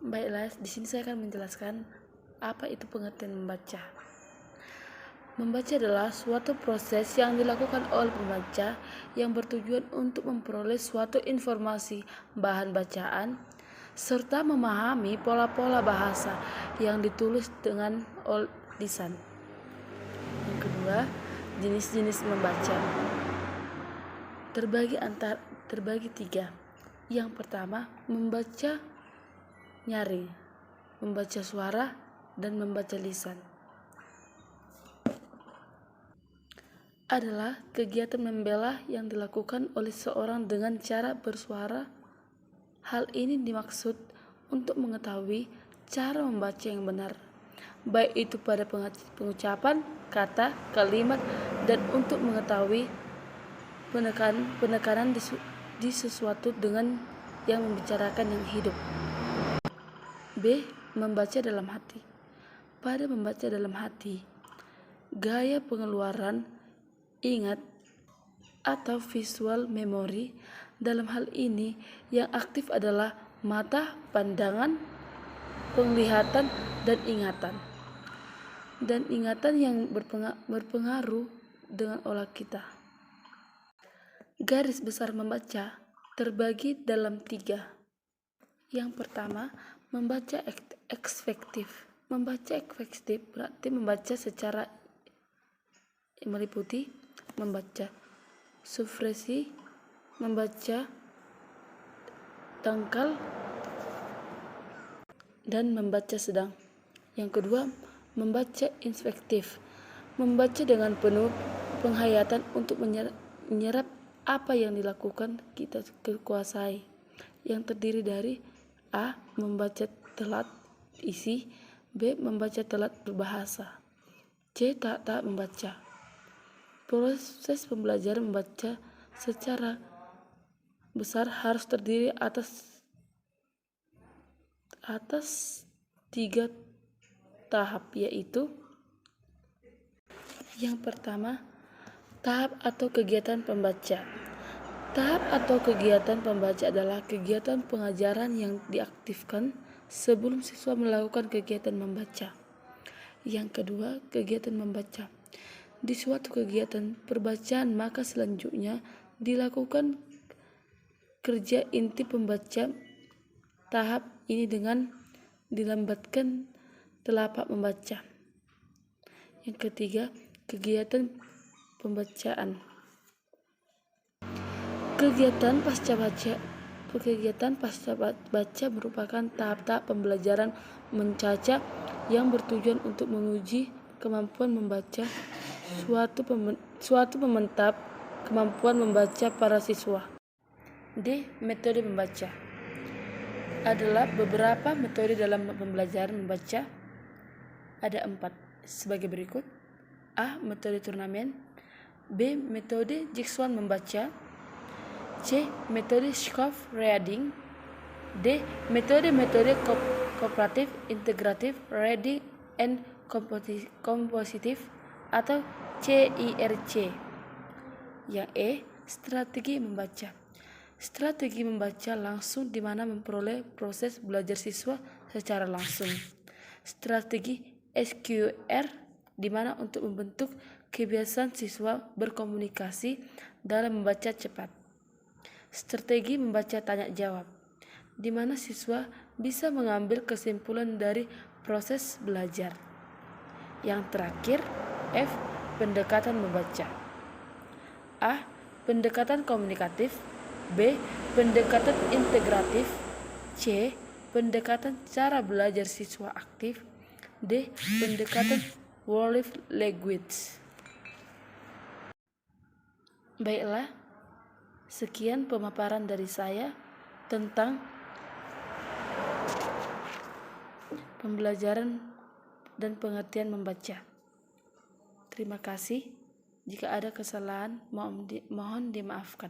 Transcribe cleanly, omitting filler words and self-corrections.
Baiklah, di sini saya akan menjelaskan apa itu pengertian membaca. Membaca adalah suatu proses yang dilakukan oleh pembaca yang bertujuan untuk memperoleh suatu informasi, bahan bacaan, serta memahami pola-pola bahasa yang ditulis dengan lisan. Yang kedua, jenis-jenis membaca terbagi tiga. Yang pertama, membaca nyaring, membaca suara, dan membaca lisan. Adalah kegiatan membela yang dilakukan oleh seorang dengan cara bersuara. Hal ini dimaksud untuk mengetahui cara membaca yang benar, baik itu pada pengucapan, kata, kalimat, dan untuk mengetahui penekanan di sesuatu dengan yang membicarakan yang hidup. B. Membaca dalam hati. Pada membaca dalam hati, gaya pengeluaran ingat atau visual memory. Dalam hal ini yang aktif adalah mata, pandangan, penglihatan, dan ingatan. Dan ingatan yang berpengaruh dengan otak kita. Garis besar membaca terbagi dalam tiga. Yang pertama, membaca efektif. Membaca efektif berarti membaca secara meliputi membaca subversi, membaca dangkal, dan membaca sedang. Yang kedua, membaca inspektif, membaca dengan penuh penghayatan untuk menyerap apa yang dilakukan kita kuasai, yang terdiri dari A. Membaca telat isi, B. Membaca telat berbahasa, C. Tak membaca. Proses pembelajaran membaca secara besar harus terdiri atas tiga tahap, yaitu yang pertama, tahap atau kegiatan pembaca. Tahap atau kegiatan pembaca adalah kegiatan pengajaran yang diaktifkan sebelum siswa melakukan kegiatan membaca. Yang kedua, kegiatan membaca. Di suatu kegiatan perbacaan, maka selanjutnya dilakukan kerja inti pembaca. Tahap ini dengan dilambatkan telapak membaca. Yang ketiga, kegiatan pembacaan. Kegiatan pasca baca merupakan tahap-tahap pembelajaran mencaca yang bertujuan untuk menguji kemampuan membaca suatu pementap kemampuan membaca para siswa. D. Metode membaca. Adalah beberapa metode dalam pembelajaran membaca. Ada 4 sebagai berikut. A. Metode turnamen. B. Metode jigsaw membaca. C. Metode Schoff reading. D. Metode kooperatif, integratif, reading and compositive atau CIRC. Yang E. Strategi membaca. Strategi membaca langsung di mana memperoleh proses belajar siswa secara langsung. Strategi SQR di mana untuk membentuk kebiasaan siswa berkomunikasi dalam membaca cepat. Strategi membaca tanya jawab di mana siswa bisa mengambil kesimpulan dari proses belajar. Yang terakhir, F. Pendekatan membaca. A. Pendekatan komunikatif. B. Pendekatan integratif. C. Pendekatan cara belajar siswa aktif. D. Pendekatan world language. Baiklah, sekian pemaparan dari saya tentang pembelajaran dan pengertian membaca. Terima kasih. Jika ada kesalahan, mohon dimaafkan.